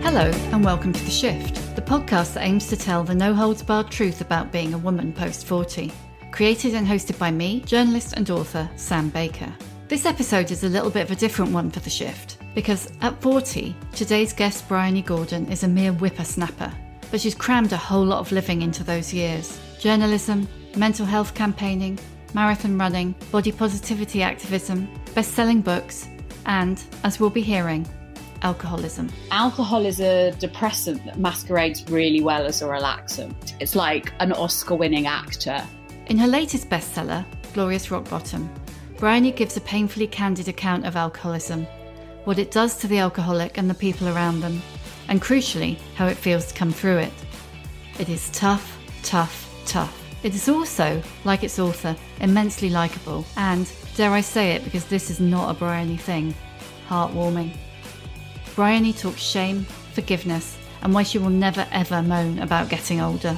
Hello and welcome to The Shift, the podcast that aims to tell the no-holds-barred truth about being a woman post-40. Created and hosted by me, journalist and author Sam Baker. This episode is a little bit of a different one for The Shift, because at 40, today's guest Bryony Gordon is a mere whippersnapper, but she's crammed a whole lot of living into those years. Journalism, mental health campaigning, marathon running, body positivity activism, best-selling books, and, as we'll be hearing, alcoholism. Alcohol is a depressant that masquerades really well as a relaxant. It's like an Oscar-winning actor. In her latest bestseller, Glorious Rock Bottom, Bryony gives a painfully candid account of alcoholism, what it does to the alcoholic and the people around them, and crucially, how it feels to come through it. It is tough, tough, tough. It is also, like its author, immensely likeable and, dare I say it because this is not a Bryony thing, heartwarming. Bryony talks shame, forgiveness, and why she will never ever moan about getting older.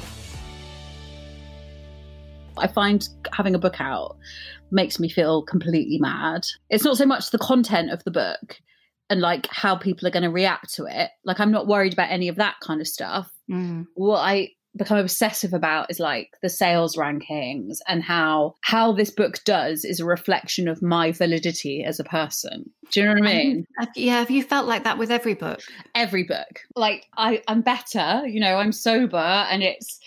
I find having a book out makes me feel completely mad. It's not so much the content of the book and like how people are going to react to it. Like I'm not worried about any of that kind of stuff. What I become obsessive about is like the sales rankings and how this book does is a reflection of my validity as a person. Do you know what I mean? Have you felt like that with every book? Every book. Like I'm better, I'm sober, and it's,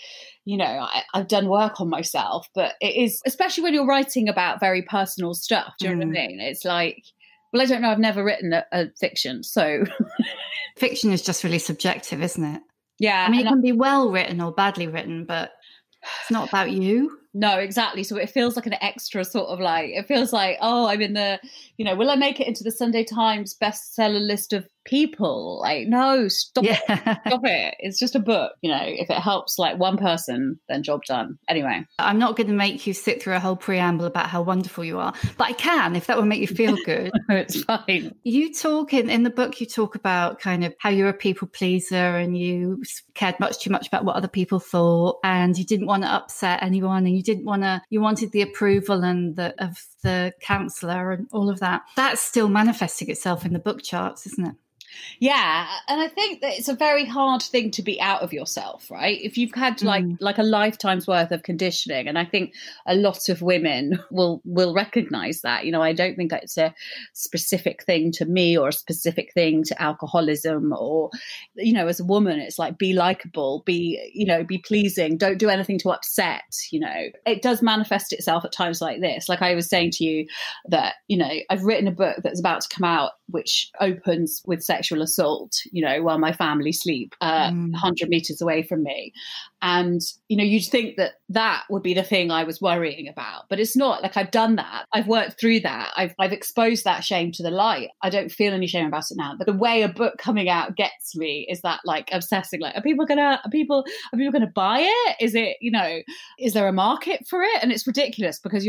I've done work on myself, but it is, especially when you're writing about very personal stuff. Do you know what I mean? It's like, well, I don't know. I've never written a fiction, so. Fiction is just really subjective, isn't it? Yeah. I mean, it can be well written or badly written, but it's not about you. No, exactly. So it feels like an extra sort of like, it feels like, oh, I'm in the, will I make it into the Sunday Times bestseller list of people? Like, no, stop it. Stop it. It's just a book. If it helps like one person, then job done. Anyway. I'm not going to make you sit through a whole preamble about how wonderful you are, but I can if that will make you feel good. It's fine. You talk in the book, you talk about kind of how you're a people pleaser and you cared much too much about what other people thought and you didn't want to upset anyone and you wanted the approval and of the counsellor and all of that. That's still manifesting itself in the book charts, isn't it? Yeah. And I think that it's a very hard thing to be out of yourself, right? If you've had like a lifetime's worth of conditioning, and I think a lot of women will recognize that, I don't think it's a specific thing to me or a specific thing to alcoholism or, as a woman, it's like be likable, be pleasing, don't do anything to upset, It does manifest itself at times like this. Like I was saying to you that, I've written a book that's about to come out, which opens with sexual assault, while my family sleep 100 meters away from me. And, you'd think that would be the thing I was worrying about, but it's not. Like I've done that. I've worked through that. I've exposed that shame to the light. I don't feel any shame about it now. But the way a book coming out gets me is that like obsessing, like, are people gonna buy it? Is it, is there a market for it? And it's ridiculous because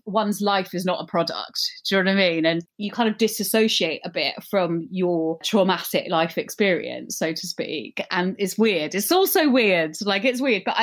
one's life is not a product. Do you know what I mean? And you kind of disassociate a bit from your traumatic life experience, so to speak. And it's weird. It's also weird. Like it's weird, but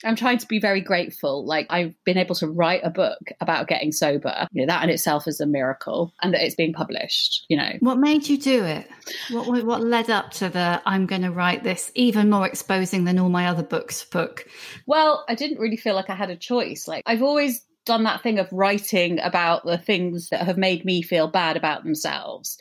I'm trying to be very grateful. Like I've been able to write a book about getting sober. That in itself is a miracle, and that it's being published. What made you do it? What led up to the I'm going to write this even more exposing than all my other books book? Well, I didn't really feel like I had a choice. Like I've always done that thing of writing about the things that have made me feel bad about themselves,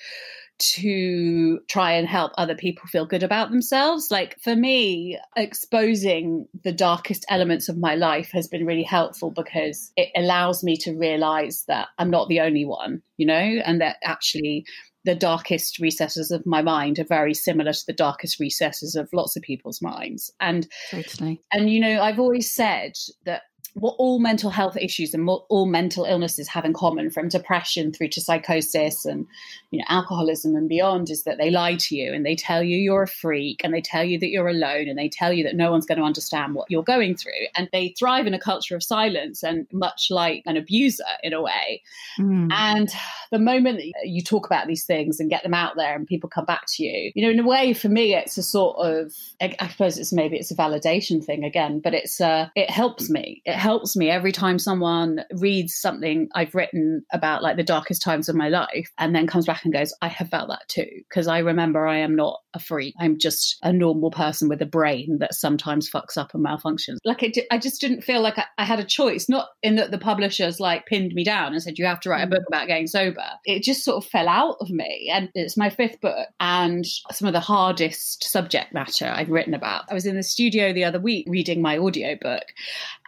to try and help other people feel good about themselves. Like for me, exposing the darkest elements of my life has been really helpful because it allows me to realize that I'm not the only one, and that actually the darkest recesses of my mind are very similar to the darkest recesses of lots of people's minds. And totally. And I've always said that what all mental health issues and all mental illnesses have in common, from depression through to psychosis and alcoholism and beyond, is that they lie to you and they tell you you're a freak and they tell you that you're alone and they tell you that no one's going to understand what you're going through. And they thrive in a culture of silence, and much like an abuser in a way. And the moment that you talk about these things and get them out there and people come back to you, in a way, for me, it's a sort of, I suppose it's a validation thing again, but it helps me. It helps me every time someone reads something I've written about like the darkest times of my life and then comes back and goes, I have felt that too. Because I remember I am not a freak. I'm just a normal person with a brain that sometimes fucks up and malfunctions. Like I just didn't feel like I had a choice, not in that the publishers like pinned me down and said, you have to write a book about getting sober. It just sort of fell out of me. And it's my 5th book and some of the hardest subject matter I've written about. I was in the studio the other week reading my audiobook.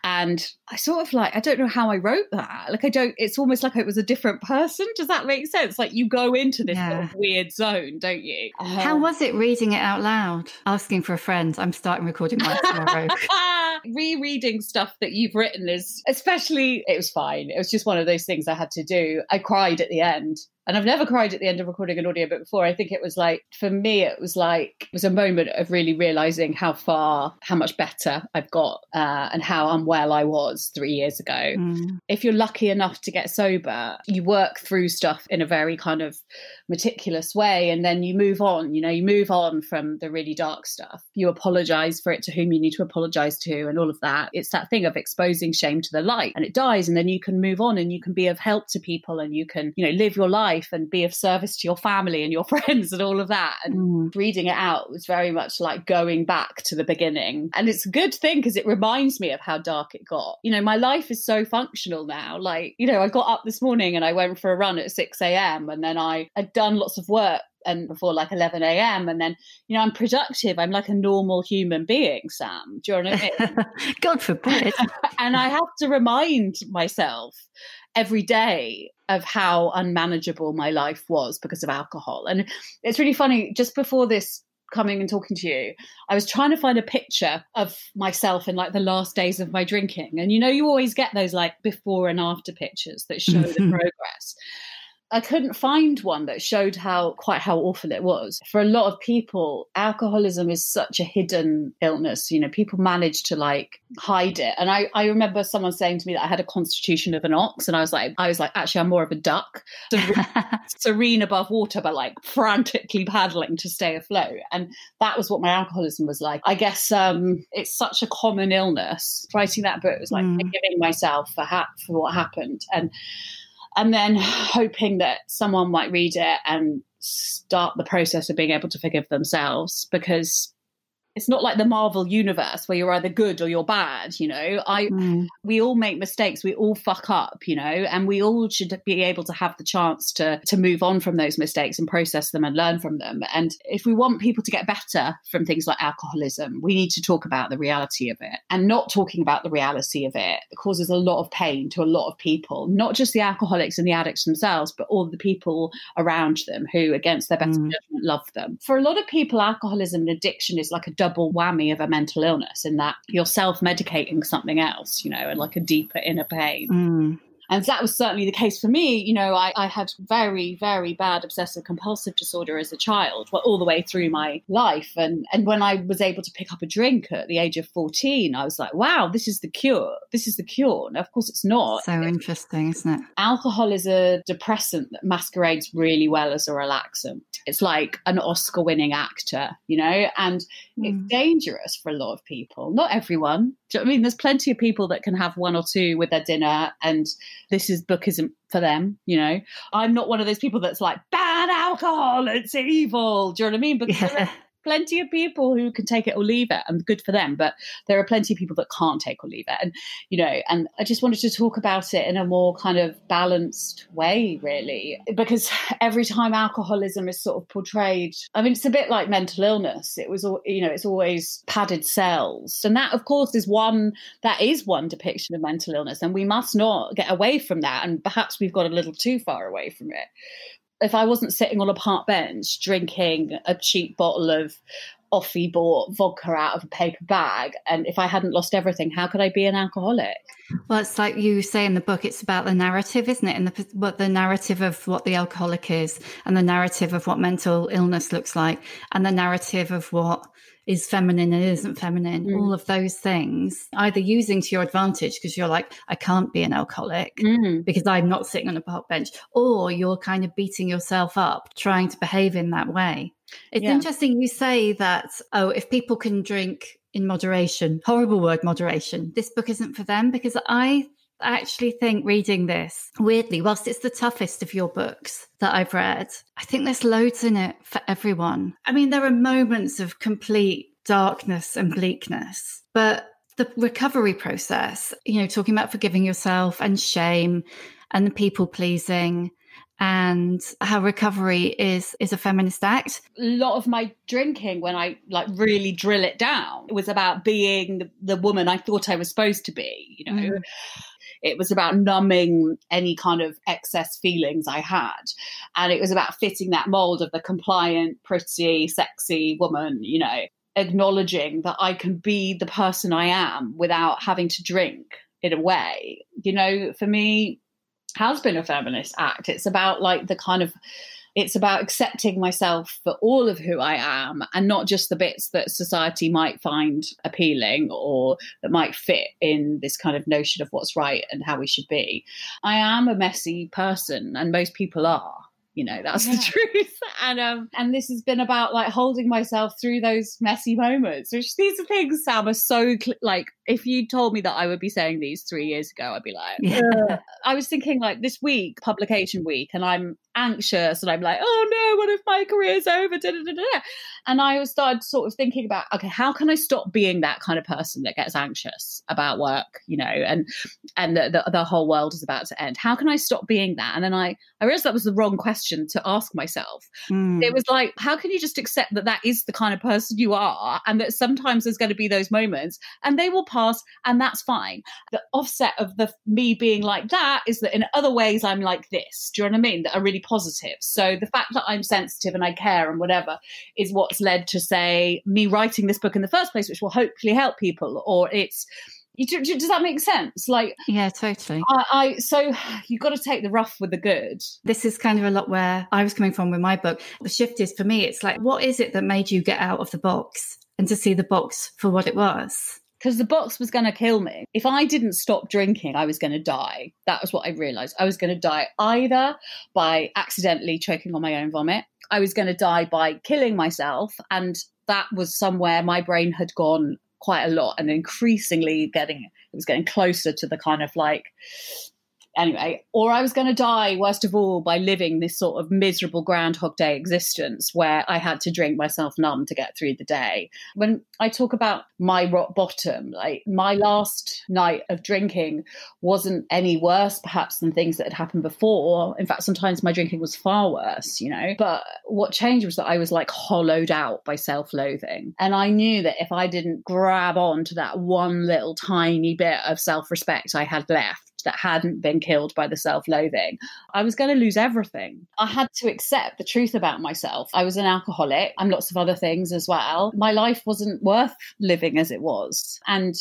And I sort of like, I don't know how I wrote that. Like, it's almost like it was a different person. Does that make sense? Like you go into this sort of weird zone, don't you? How was it reading it out loud? Asking for a friend. I'm starting recording mine tomorrow. Rereading stuff that you've written is, especially, it was fine. It was just one of those things I had to do. I cried at the end. And I've never cried at the end of recording an audiobook before. I think it was like, for me, it was a moment of really realizing how much better I've got and how unwell I was 3 years ago. If you're lucky enough to get sober, you work through stuff in a very kind of meticulous way. And then you move on, you move on from the really dark stuff. You apologize for it to whom you need to apologize to and all of that. It's that thing of exposing shame to the light and it dies. And then you can move on and you can be of help to people and you can, live your life and be of service to your family and your friends and all of that. And reading it out was very much like going back to the beginning. And it's a good thing because it reminds me of how dark it got. My life is so functional now. Like, I got up this morning and I went for a run at 6 a.m. and then I had done lots of work and before like 11 a.m. and then, I'm productive. I'm like a normal human being, Sam. Do you know what I mean? God forbid. And I have to remind myself every day of how unmanageable my life was because of alcohol. And it's really funny, just before this coming and talking to you, I was trying to find a picture of myself in like the last days of my drinking. And you always get those like before and after pictures that show the progress. I couldn't find one that showed how awful it was. For a lot of people, alcoholism is such a hidden illness. People manage to like hide it. And I remember someone saying to me that I had a constitution of an ox. And I was like, actually, I'm more of a duck, serene above water, but like frantically paddling to stay afloat. And that was what my alcoholism was like. I guess it's such a common illness. Writing that book was like forgiving myself for what happened. And then hoping that someone might read it and start the process of being able to forgive themselves, because it's not like the Marvel universe where you're either good or you're bad, We all make mistakes. We all fuck up, and we all should be able to have the chance to move on from those mistakes and process them and learn from them. And if we want people to get better from things like alcoholism, we need to talk about the reality of it. And not talking about the reality of it causes a lot of pain to a lot of people, not just the alcoholics and the addicts themselves, but all the people around them who, against their better judgment, love them. For a lot of people, alcoholism and addiction is like a double whammy of a mental illness, in that you're self-medicating something else, and like a deeper inner pain. And that was certainly the case for me. I had very, very bad obsessive compulsive disorder as a child, all the way through my life. And when I was able to pick up a drink at the age of 14, I was like, wow, this is the cure. This is the cure. Now, of course, it's not. So interesting, isn't it? Alcohol is a depressant that masquerades really well as a relaxant. It's like an Oscar-winning actor, and it's dangerous for a lot of people. Not everyone. Do you know what I mean? There's plenty of people that can have one or two with their dinner and book isn't for them, I'm not one of those people that's like, ban alcohol, it's evil. Do you know what I mean? Because there are plenty of people who can take it or leave it, and good for them. But there are plenty of people that can't take or leave it. And I just wanted to talk about it in a more kind of balanced way, really, because every time alcoholism is sort of portrayed, it's a bit like mental illness. It was, it's always padded cells. And that, of course, is one depiction of mental illness. And we must not get away from that. And perhaps we've got a little too far away from it. If I wasn't sitting on a park bench drinking a cheap bottle of off-bought vodka out of a paper bag, and if I hadn't lost everything, how could I be an alcoholic? Well, it's like you say in the book, it's about the narrative, isn't it? And the narrative of what the alcoholic is, and the narrative of what mental illness looks like, and the narrative of what is feminine and isn't feminine, all of those things, either using to your advantage because you're like, I can't be an alcoholic because I'm not sitting on a park bench, or you're kind of beating yourself up trying to behave in that way. It's interesting you say that, if people can drink in moderation. Horrible word, moderation. This book isn't for them, because I actually think reading this, weirdly, whilst it's the toughest of your books that I've read, I think there's loads in it for everyone. I mean, there are moments of complete darkness and bleakness, but the recovery process, you know, talking about forgiving yourself and shame and the people pleasing, and how recovery is a feminist act. A lot of my drinking, when I like really drill it down, it was about being the woman I thought I was supposed to be, you know. It was about numbing any kind of excess feelings I had. And it was about fitting that mold of the compliant, pretty, sexy woman, you know, acknowledging that I can be the person I am without having to drink in a way. You know, for me, has been a feminist act. It's about like the kind of, it's about accepting myself for all of who I am and not just the bits that society might find appealing or that might fit in this kind of notion of what's right and how we should be. I am a messy person, and most people are. You know, that's the truth. And this has been about like holding myself through those messy moments, which these things, Sam, are so like, if you told me that I would be saying these 3 years ago, I'd be like, I was thinking like this week, publication week, and I'm anxious and I'm like, oh no, what if my career's over? Da, da, da, da. And I started sort of thinking about, okay, how can I stop being that kind of person that gets anxious about work, you know, and the whole world is about to end. How can I stop being that? And then I realized that was the wrong question to ask myself. It was like, how can you just accept that that is the kind of person you are, and that sometimes there's going to be those moments and they will pass, and that's fine. The offset of me being like that is that in other ways I'm like this. Do you know what I mean? That are really positive. So the fact that I'm sensitive and I care and whatever is what's led to, say, me writing this book in the first place, which will hopefully help people. Or it's, does that make sense? Like, yeah, totally. So you've got to take the rough with the good. This is kind of a lot where I was coming from with my book. The shift is, for me, it's like, what is it that made you get out of the box and to see the box for what it was? Because the box was going to kill me. If I didn't stop drinking, I was going to die. That was what I realised. I was going to die either by accidentally choking on my own vomit. I was going to die by killing myself. And that was somewhere my brain had gone quite a lot, and increasingly it was getting closer to the kind of like, anyway, or I was going to die, worst of all, by living this sort of miserable Groundhog Day existence where I had to drink myself numb to get through the day. When I talk about my rock bottom, like my last night of drinking wasn't any worse perhaps than things that had happened before. In fact, sometimes my drinking was far worse, you know. But what changed was that I was like hollowed out by self-loathing. And I knew that if I didn't grab on to that one little tiny bit of self-respect I had left, that hadn't been killed by the self-loathing, I was going to lose everything. I had to accept the truth about myself. I was an alcoholic. I'm lots of other things as well. My life wasn't worth living as it was. And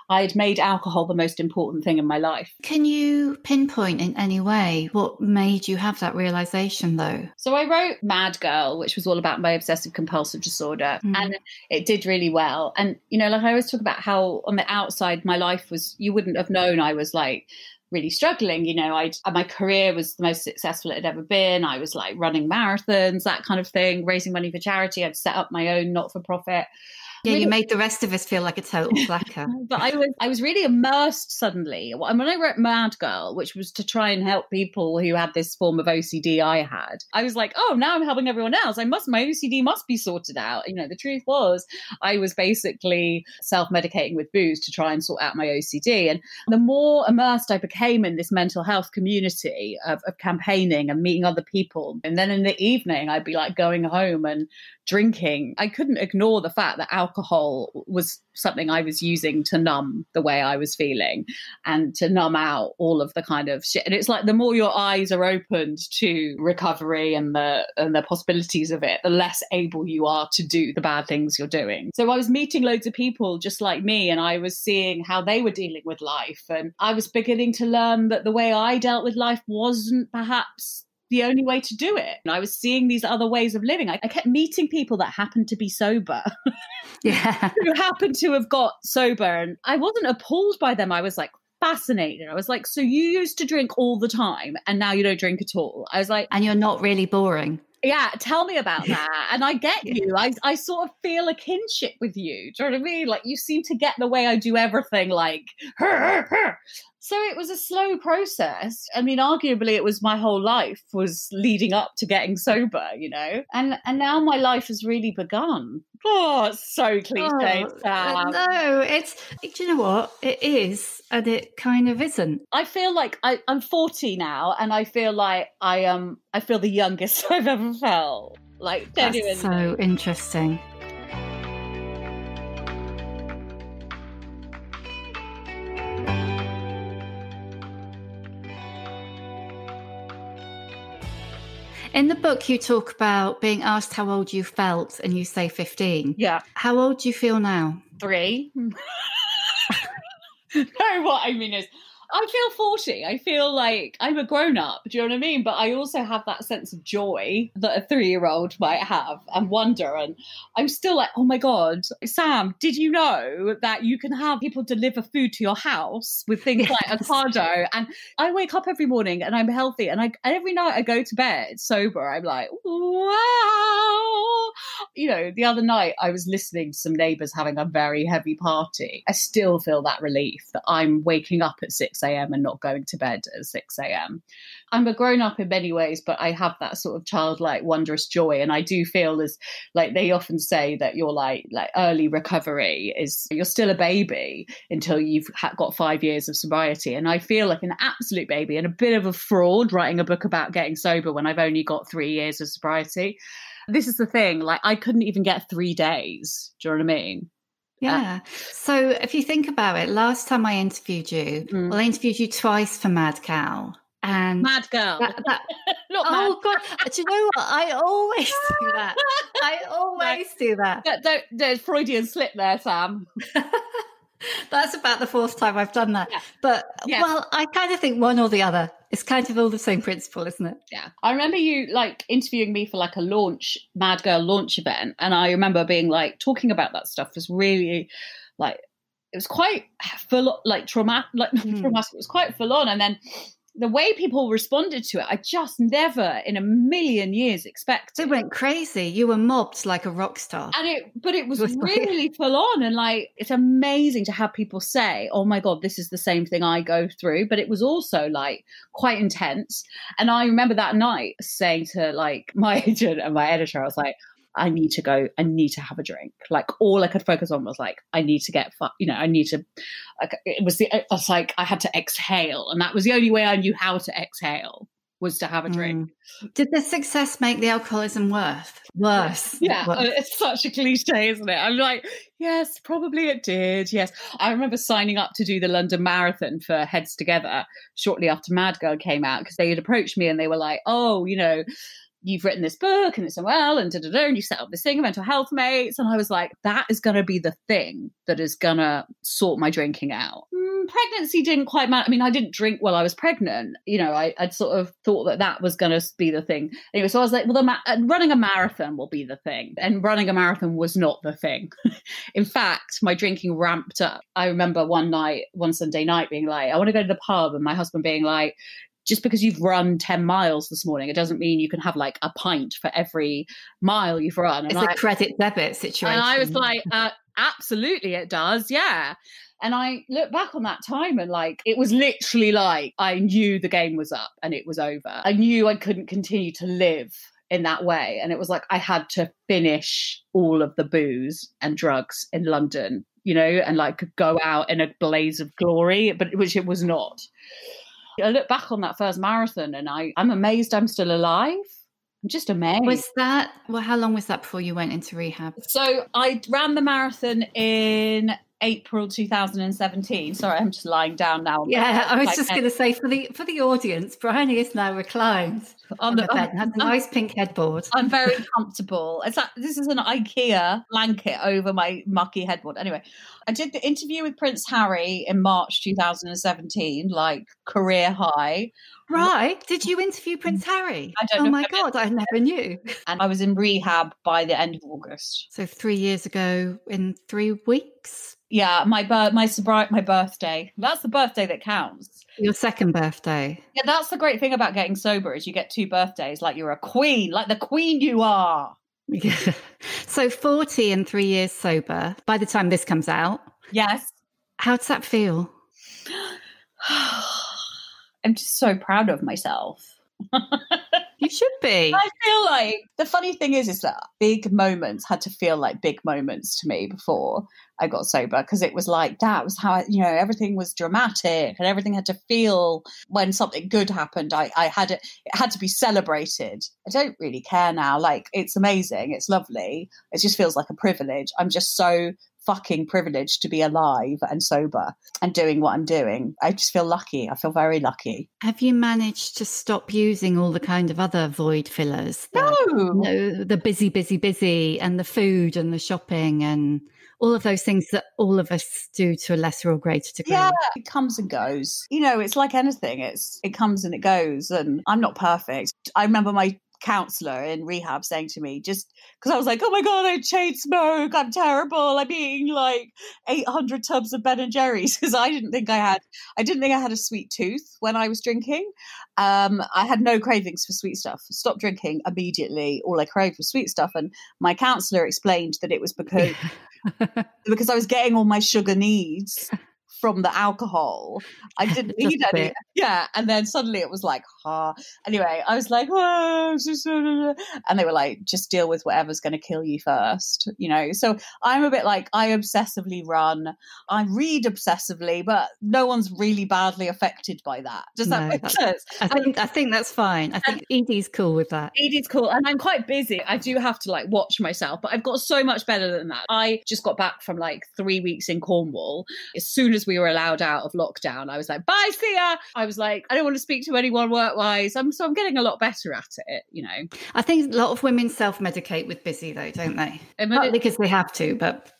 I'd made alcohol the most important thing in my life. Can you pinpoint in any way what made you have that realization, though? So I wrote Mad Girl, which was all about my obsessive compulsive disorder, and it did really well. And, you know, like I always talk about how on the outside my life was, you wouldn't have known I was like really struggling. You know, my career was the most successful it had ever been. I was like running marathons, that kind of thing, raising money for charity. I'd set up my own not-for-profit. Yeah, you made the rest of us feel like a total slacker. But I was really immersed suddenly. When I wrote Mad Girl, which was to try and help people who had this form of OCD I had, I was like, oh, now I'm helping everyone else. My OCD must be sorted out. You know, the truth was I was basically self-medicating with booze to try and sort out my OCD. And the more immersed I became in this mental health community of campaigning and meeting other people, and then in the evening, I'd be like going home and drinking. I couldn't ignore the fact that alcohol was something I was using to numb the way I was feeling and to numb out all of the kind of shit. And it's like the more your eyes are opened to recovery and the possibilities of it, the less able you are to do the bad things you're doing. So I was meeting loads of people just like me, and I was seeing how they were dealing with life. And I was beginning to learn that the way I dealt with life wasn't perhaps the only way to do it. And I was seeing these other ways of living. I kept meeting people that happened to be sober, who happened to have got sober. And I wasn't appalled by them. I was like fascinated. I was like, so you used to drink all the time and now you don't drink at all. I was like, and you're not really boring. Yeah, tell me about that. And I get you. I sort of feel a kinship with you. Do you know what I mean? Like, you seem to get the way I do everything, like, So it was a slow process. I mean, arguably it was my whole life was leading up to getting sober, you know? And now my life has really begun. Oh, it's so cliche, Sam. No, do you know what? It is, and it kind of isn't. I feel like I'm 40 now, and I feel like I feel the youngest I've ever felt. Like, genuinely. That's so interesting. In the book, you talk about being asked how old you felt, and you say 15. Yeah. How old do you feel now? 3. No, what I mean is, I feel 40. I feel like I'm a grown-up, do you know what I mean? But I also have that sense of joy that a 3-year-old might have, and wonder. And I'm still like, oh my God, Sam, did you know that you can have people deliver food to your house with things like Ocado? And I wake up every morning and I'm healthy. And every night I go to bed sober, I'm like, wow. You know, the other night I was listening to some neighbours having a very heavy party. I still feel that relief that I'm waking up at 6 a.m. and not going to bed at 6 a.m. I'm a grown up in many ways, but I have that sort of childlike, wondrous joy. And I do feel as like they often say that you're like early recovery is you're still a baby until you've got 5 years of sobriety. And I feel like an absolute baby and a bit of a fraud writing a book about getting sober when I've only got 3 years of sobriety. This is the thing, like I couldn't even get 3 days. Do you know what I mean? Yeah. So if you think about it, last time I interviewed you, well, I interviewed you twice for Mad Cow. And Mad Girl. Not oh, God. Do you know what? I always do that. I always do that. There's Freudian slip there, Sam. That's about the 4th time I've done that. Yeah. But, yeah. Well, I kind of think one or the other. It's kind of all the same principle, isn't it? Yeah. I remember you like interviewing me for like a Mad Girl launch event. And I remember being like, talking about that stuff was really like, it was quite full, like traumatic, traumatic. It was quite full on. And then the way people responded to it, I just never in a million years expected. They went crazy. You were mobbed like a rock star. But it was really full on. And like, it's amazing to have people say, oh my God, this is the same thing I go through. But it was also like quite intense. And I remember that night saying to like my agent and my editor, I was like, I need to go, I need to have a drink. Like all I could focus on was like, I need to get, I need to, it was like, I had to exhale. And that was the only way I knew how to exhale was to have a drink. Did the success make the alcoholism worse? Yeah, it's such a cliche, isn't it? I'm like, yes, probably it did. Yes. I remember signing up to do the London Marathon for Heads Together shortly after Mad Girl came out because they had approached me and they were like, oh, you know, you've written this book and it's done well and and you set up this thing, mental health mates. And I was like, that is going to be the thing that is going to sort my drinking out. Pregnancy didn't quite matter. I mean, I didn't drink while I was pregnant. You know, I'd sort of thought that was going to be the thing. Anyway, so I was like, well, running a marathon will be the thing. And running a marathon was not the thing. In fact, my drinking ramped up. I remember one Sunday night being like, I want to go to the pub, and my husband being like, just because you've run 10 miles this morning, it doesn't mean you can have like a pint for every mile you've run. And it's a credit debit situation. And I was like, absolutely it does. Yeah. And I look back on that time and like, it was literally like, I knew the game was up and it was over. I knew I couldn't continue to live in that way. And it was like, I had to finish all of the booze and drugs in London, you know, and like go out in a blaze of glory, but which it was not. I look back on that first marathon and I'm amazed I'm still alive. I'm just amazed. How long was that before you went into rehab? So I ran the marathon in April 2017. Sorry, I'm just lying down now. Yeah, I was just going to say for the audience, Bryony is now reclined on the bed and has a nice pink headboard. I'm very comfortable. This is an IKEA blanket over my mucky headboard. Anyway, I did the interview with Prince Harry in March 2017, like career high. Right. Did you interview Prince Harry? I don't know. Oh my God, I never knew. And I was in rehab by the end of August. So 3 years ago in 3 weeks? Yeah, my birthday. That's the birthday that counts. Your second birthday. Yeah, that's the great thing about getting sober is you get 2 birthdays like you're a queen, like the queen you are. Yeah. So 40 and 3 years sober by the time this comes out. Yes. How does that feel? I'm just so proud of myself. You should be. I feel like the funny thing is that big moments had to feel like big moments to me before I got sober, because it was like that was how everything was dramatic and everything had to feel when something good happened. It had to be celebrated. I don't really care now. Like, it's amazing, it's lovely. It just feels like a privilege. I'm just so fucking privileged to be alive and sober and doing what I'm doing. I just feel lucky. I feel very lucky. Have you managed to stop using all the kind of other void fillers? The busy and the food and the shopping and all of those things that all of us do to a lesser or greater degree. Yeah, it comes and goes. It's like anything. It comes and it goes, and I'm not perfect. I remember my counselor in rehab saying to me, just because I was like, oh my God, I chain smoke, I'm terrible, I'm eating like 800 tubs of Ben and Jerry's, because I didn't think I had a sweet tooth when I was drinking. I had no cravings for sweet stuff. Stopped drinking immediately. All I craved was sweet stuff. And my counselor explained that it was because I was getting all my sugar needs from the alcohol. I didn't need any. Yeah. And then suddenly it was like, Anyway, I was like, and they were like, just deal with whatever's going to kill you first, So I'm a bit like, I obsessively run. I read obsessively, but no one's really badly affected by that. Does that make sense? I think that's fine. I think Edie's cool with that. Edie's cool. And I'm quite busy. I do have to like watch myself, but I've got so much better than that. I just got back from like 3 weeks in Cornwall. As soon as we were allowed out of lockdown, I was like, bye, see ya. I was like, I don't want to speak to anyone work-wise. So I'm getting a lot better at it, I think a lot of women self-medicate with busy though, don't they? Not because they have to, but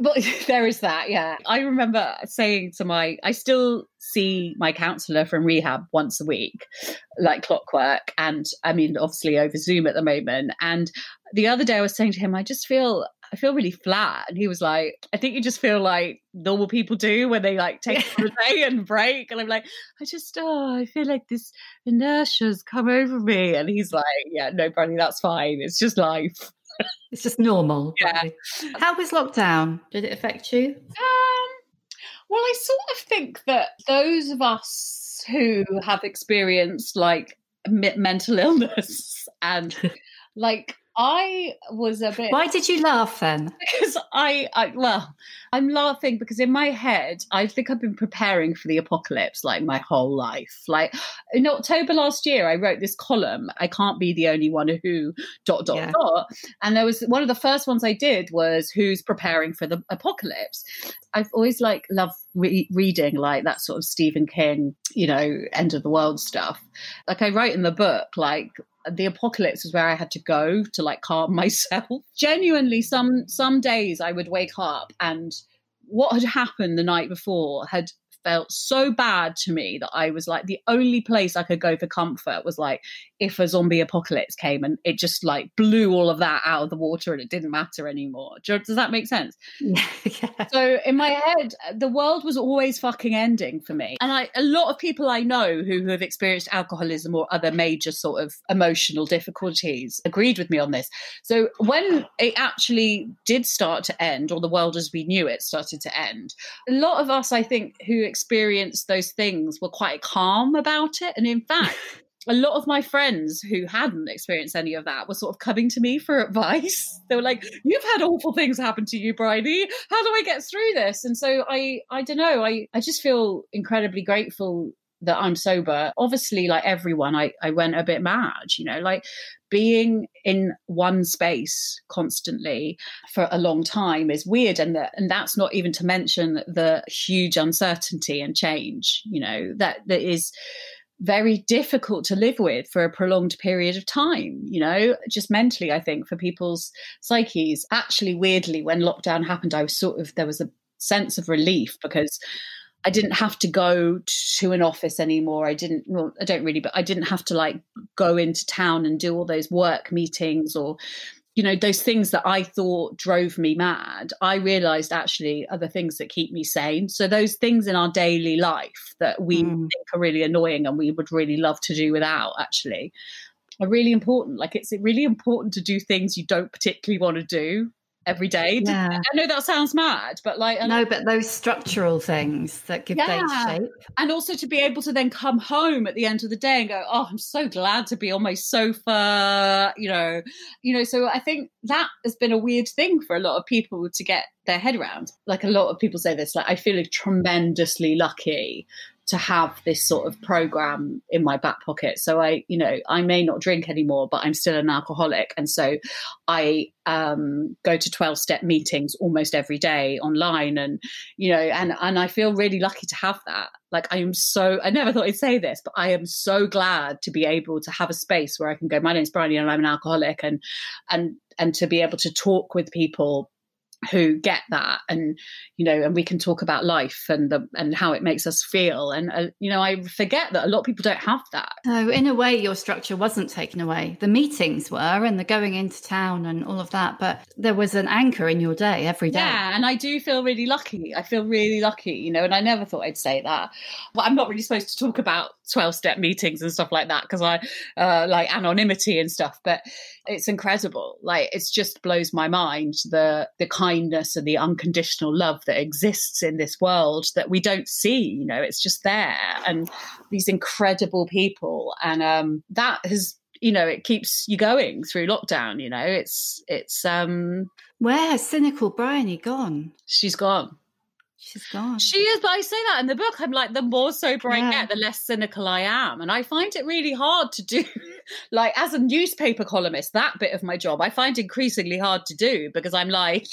But there is that, yeah. I remember saying to I still see my counsellor from rehab once a week, like clockwork. And I mean, obviously over Zoom at the moment. And the other day I was saying to him, I feel really flat. And he was like, I think you just feel like normal people do when they like take a day and break. And I'm like, I feel like this inertia's come over me. And he's like, yeah, no, Bryony, that's fine. It's just life. It's just normal. Yeah. Right? How was lockdown? Did it affect you? Well, I sort of think that those of us who have experienced like mental illness and like, I was a bit... Why did you laugh then? Because I'm laughing because in my head, I think I've been preparing for the apocalypse like my whole life. Like in October last year, I wrote this column, I can't be the only one who ... And there was one of the first ones I did was who's preparing for the apocalypse. I've always like loved reading like that sort of Stephen King, end of the world stuff. Like I write in the book, like the apocalypse was where I had to go to like calm myself. Genuinely, some days I would wake up and what had happened the night before had felt so bad to me that I was like, the only place I could go for comfort was like if a zombie apocalypse came and it just like blew all of that out of the water and it didn't matter anymore. Does that make sense? Yeah. So in my head, the world was always fucking ending for me. And a lot of people I know who have experienced alcoholism or other major sort of emotional difficulties agreed with me on this. So when it actually did start to end, or the world as we knew it started to end, a lot of us, I think, who experienced those things were quite calm about it. And in fact, a lot of my friends who hadn't experienced any of that were sort of coming to me for advice. They were like, you've had awful things happen to you, Bryony. How do I get through this? And so I don't know. I just feel incredibly grateful that I'm sober. Obviously, like everyone, I went a bit mad, like being in one space constantly for a long time is weird. And that's not even to mention the huge uncertainty and change, that is very difficult to live with for a prolonged period of time, just mentally, I think, for people's psyches. Actually, weirdly, when lockdown happened, there was a sense of relief because I didn't have to go to an office anymore. I didn't have to like go into town and do all those work meetings or you know, those things that I thought drove me mad, I realized actually are the things that keep me sane. So those things in our daily life that we think are really annoying and we would really love to do without, actually are really important. Like, it's really important to do things you don't particularly want to do every day. Yeah. I know that sounds mad, but like, no, but those structural things that give days shape. And also to be able to then come home at the end of the day and go, oh, I'm so glad to be on my sofa, you know. So I think that has been a weird thing for a lot of people to get their head around. Like, a lot of people say this, like, I feel tremendously lucky to have this sort of program in my back pocket. So I may not drink anymore, but I'm still an alcoholic. And so I go to 12-step meetings almost every day online. And, you know, and I feel really lucky to have that. Like, I never thought I'd say this, but I am so glad to be able to have a space where I can go, my name's Bryony and I'm an alcoholic, and to be able to talk with people who get that, and, you know, and we can talk about life and how it makes us feel. And, you know, I forget that a lot of people don't have that. So in a way, your structure wasn't taken away. The meetings were, and the going into town and all of that, but there was an anchor in your day every day. Yeah, and I do feel really lucky. I feel really lucky, you know, and I never thought I'd say that. Well, I'm not really supposed to talk about 12-step meetings and stuff like that because I like anonymity and stuff, but it's incredible. Like, it just blows my mind, the kindness and the unconditional love that exists in this world that we don't see. You know, it's just there, and these incredible people, and that has, you know, it keeps you going through lockdown. You know, it's where has cynical Bryony gone? She's gone. She's gone. She is, but I say that in the book. I'm like, the more sober I get, the less cynical I am. And I find it really hard to do. Like, as a newspaper columnist, that bit of my job, I find increasingly hard to do because I'm like,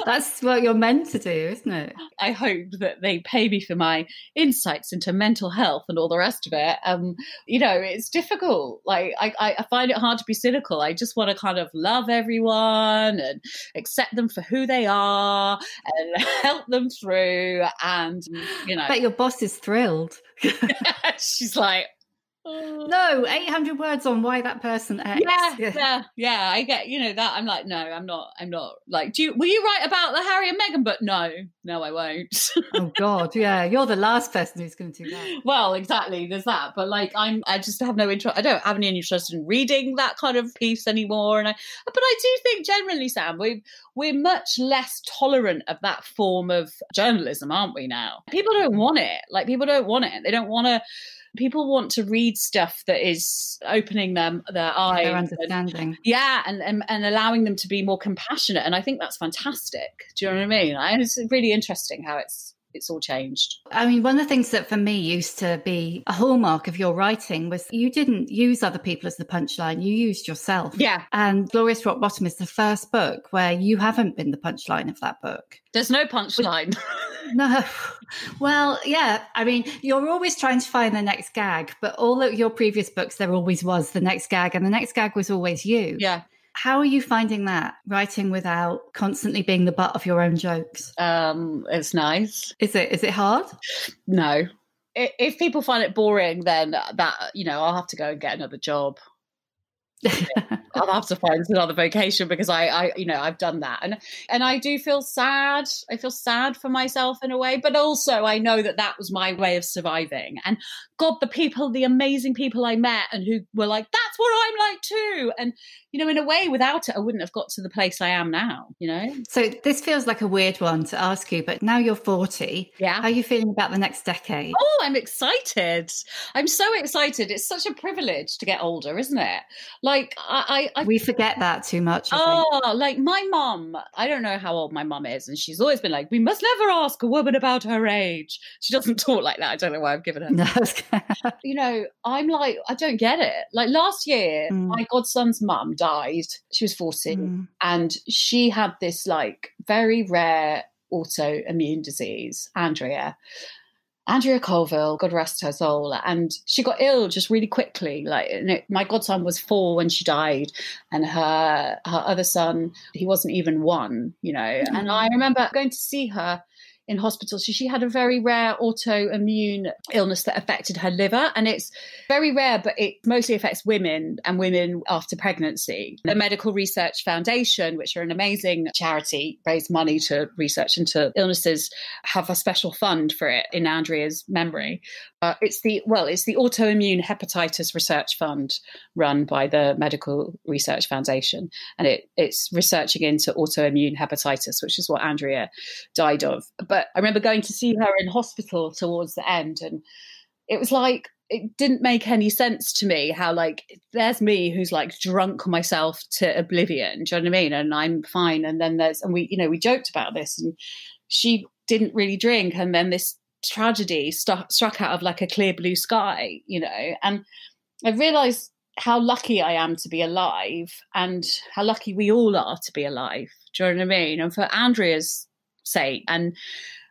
that's what you're meant to do, isn't it? I hope that they pay me for my insights into mental health and all the rest of it. You know, it's difficult. Like, I find it hard to be cynical. I just want to kind of love everyone and accept them for who they are and help them through. And, you know, I bet your boss is thrilled. She's like, no, 800 words on why that person X. Yeah. I get, you know, that. I'm like, no, I'm not like, will you write about the Harry and Meghan? But no, I won't. Oh God, yeah, you're the last person who's going to do that. Well, exactly, there's that. But like, I just have no interest. I don't have any interest in reading that kind of piece anymore. But I do think generally, Sam, we're much less tolerant of that form of journalism, aren't we now? People don't want it. Like, people don't want it. They don't want to. People want to read stuff that is opening their eyes, their understanding, and allowing them to be more compassionate. And I think that's fantastic. Do you know what I mean? It's really interesting how it's all changed. I mean, one of the things that for me used to be a hallmark of your writing was you didn't use other people as the punchline, you used yourself. Yeah. And Glorious Rock Bottom is the first book where you haven't been the punchline of that book. There's no punchline. No. Well, yeah. I mean, you're always trying to find the next gag, but all of your previous books, there always was the next gag, and the next gag was always you. Yeah. How are you finding that, writing without constantly being the butt of your own jokes? It's nice. Is it hard? No. If people find it boring, then that, you know, I'll have to go and get another job. I'll have to find another vocation because I you know, I've done that, and I do feel sad. I feel sad for myself in a way, but also I know that was my way of surviving. And God, the amazing people I met and who were like, that's what I'm like too. And, you know, in a way, without it, I wouldn't have got to the place I am now, you know? So this feels like a weird one to ask you, but now you're 40. Yeah. How are you feeling about the next decade? Oh, I'm excited. I'm so excited. It's such a privilege to get older, isn't it? Like, we forget that too much. Like my mum, I don't know how old my mum is, and she's always been like, we must never ask a woman about her age. She doesn't talk like that. I don't know why I've given her. No. You know, I'm like, I don't get it. Like last year, my godson's mum died. She was 40, and she had this like very rare autoimmune disease, Andrea Colville, God rest her soul. And she got ill just really quickly. Like, my godson was 4 when she died, and her other son, he wasn't even 1, you know. And I remember going to see her in hospital. So she had a very rare autoimmune illness that affected her liver. And it's very rare, but it mostly affects women and women after pregnancy. The Medical Research Foundation, which are an amazing charity, raise money to research into illnesses, have a special fund for it in Andrea's memory. It's the Autoimmune Hepatitis Research Fund run by the Medical Research Foundation. And it's researching into autoimmune hepatitis, which is what Andrea died of. But I remember going to see her in hospital towards the end, and it was like, it didn't make any sense to me how, like, there's me who's like drunk myself to oblivion. Do you know what I mean? And I'm fine. And then we joked about this, and she didn't really drink. And then this tragedy struck out of like a clear blue sky, and I realized how lucky I am to be alive, and how lucky we all are to be alive. Do you know what I mean? And for Andrea's sake, and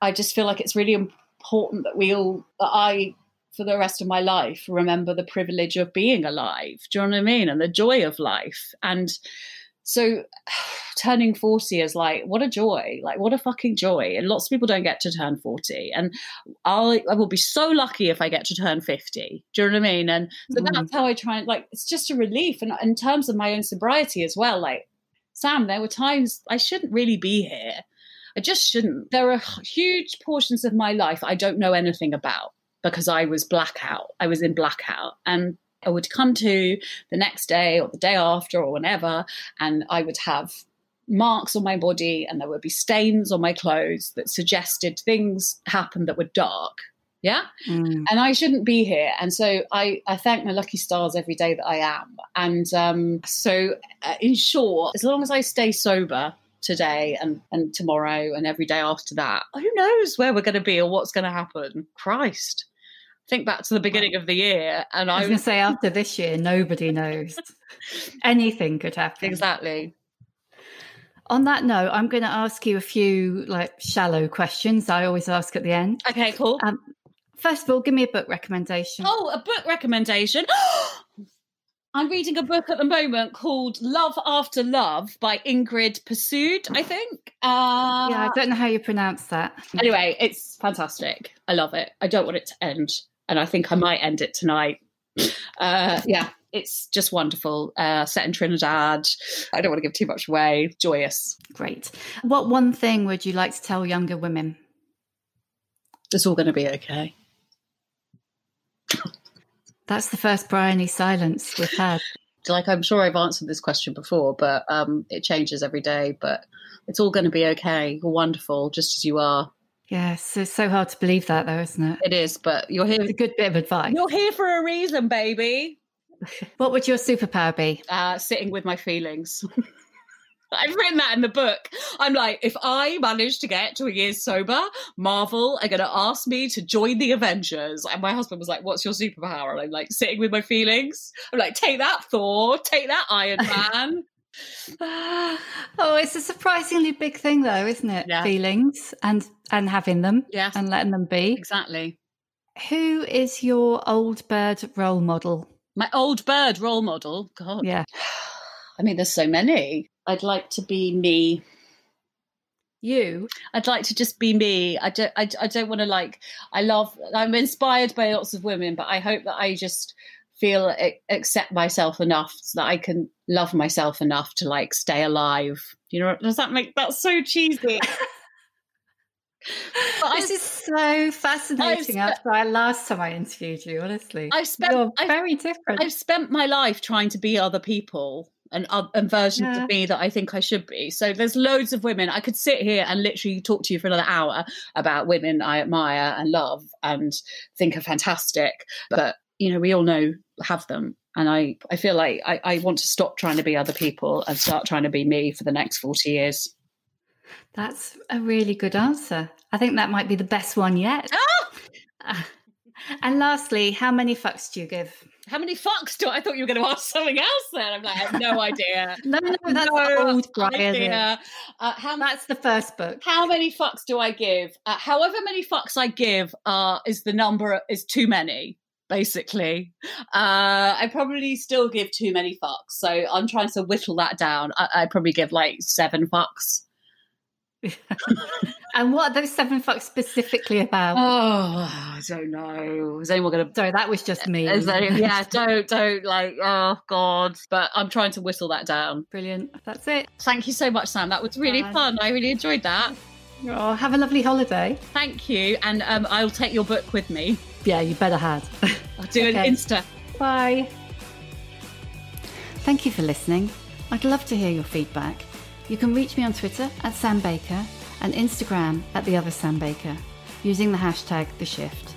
I just feel like it's really important that I for the rest of my life remember the privilege of being alive. Do you know what I mean? And the joy of life. And so turning 40 is like, what a joy, like what a fucking joy. And lots of people don't get to turn 40. And I will be so lucky if I get to turn 50. Do you know what I mean? And so that's how I try and, like, it's just a relief. And in terms of my own sobriety as well, like, Sam, there were times I shouldn't really be here. I just shouldn't. There are huge portions of my life I don't know anything about because I was blackout. I was in blackout. And I would come to the next day or the day after or whenever, and I would have marks on my body and there would be stains on my clothes that suggested things happened that were dark. Yeah. And I shouldn't be here. And so I thank my lucky stars every day that I am. And so in short, as long as I stay sober today and tomorrow and every day after that, who knows where we're going to be or what's going to happen? Christ. Think back to the beginning of the year, and I was going to say, after this year, nobody knows. Anything could happen. Exactly. On that note, I'm going to ask you a few shallow questions I always ask at the end. Okay, cool. First of all, give me a book recommendation. Oh, a book recommendation. I'm reading a book at the moment called Love After Love by Ingrid Pursued, I think. Yeah, I don't know how you pronounce that. Anyway, it's fantastic. I love it. I don't want it to end. And I think I might end it tonight. Yeah, it's just wonderful. Set in Trinidad. I don't want to give too much away. Joyous. Great. What one thing would you like to tell younger women? It's all going to be okay. That's the first Bryony silence we've had. Like, I'm sure I've answered this question before, but it changes every day. But it's all going to be okay. You're wonderful, just as you are. Yes, it's so hard to believe that, though, isn't it? It is, but you're here. It's a good bit of advice. You're here for a reason, baby. What would your superpower be? Sitting with my feelings. I've written that in the book. I'm like, if I manage to get to a year sober, Marvel are going to ask me to join the Avengers. And my husband was like, what's your superpower? And I'm like, sitting with my feelings. I'm like, take that, Thor. Take that, Iron Man. Oh, it's a surprisingly big thing, though, isn't it? Yeah. Feelings and having them. Yes. And letting them be. Exactly. Who is your old bird role model? My old bird role model? God. Yeah. I mean, there's so many. I'd like to be me. You? I'd like to just be me. I don't want to I'm inspired by lots of women, but I hope that I just accept myself enough so that I can love myself enough to stay alive. You know, does that make that so cheesy? This is so fascinating after our last time I interviewed you, honestly. You're very different. I've spent my life trying to be other people and versions of me that I think I should be. So there's loads of women. I could sit here and literally talk to you for another hour about women I admire and love and think are fantastic. But, we all have them. And I feel like I want to stop trying to be other people and start trying to be me for the next 40 years. That's a really good answer. I think that might be the best one yet. And lastly, how many fucks do you give? How many fucks do I thought you were going to ask something else then? I'm like, I have no idea. No, that's old Bryony. That's the first book. How many fucks do I give? However many fucks I give is too many, basically. I probably still give too many fucks. So I'm trying to whittle that down. I probably give 7 fucks. And what are those 7 fucks specifically about? Oh, I don't know. Is anyone going to... Sorry, that was just me. Yeah, don't, like, oh, God. But I'm trying to whistle that down. Brilliant. That's it. Thank you so much, Sam. That was really fun. I really enjoyed that. Oh, have a lovely holiday. Thank you. And I'll take your book with me. Yeah, you better had. I'll do an Insta. Bye. Thank you for listening. I'd love to hear your feedback. You can reach me on Twitter @SamBaker and Instagram @TheOtherSamBaker using the hashtag #TheShift.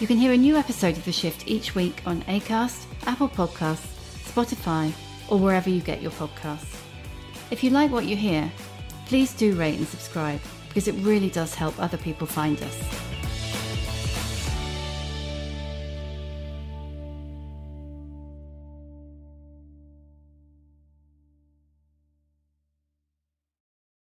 You can hear a new episode of The Shift each week on Acast, Apple Podcasts, Spotify, or wherever you get your podcasts. If you like what you hear, please do rate and subscribe because it really does help other people find us.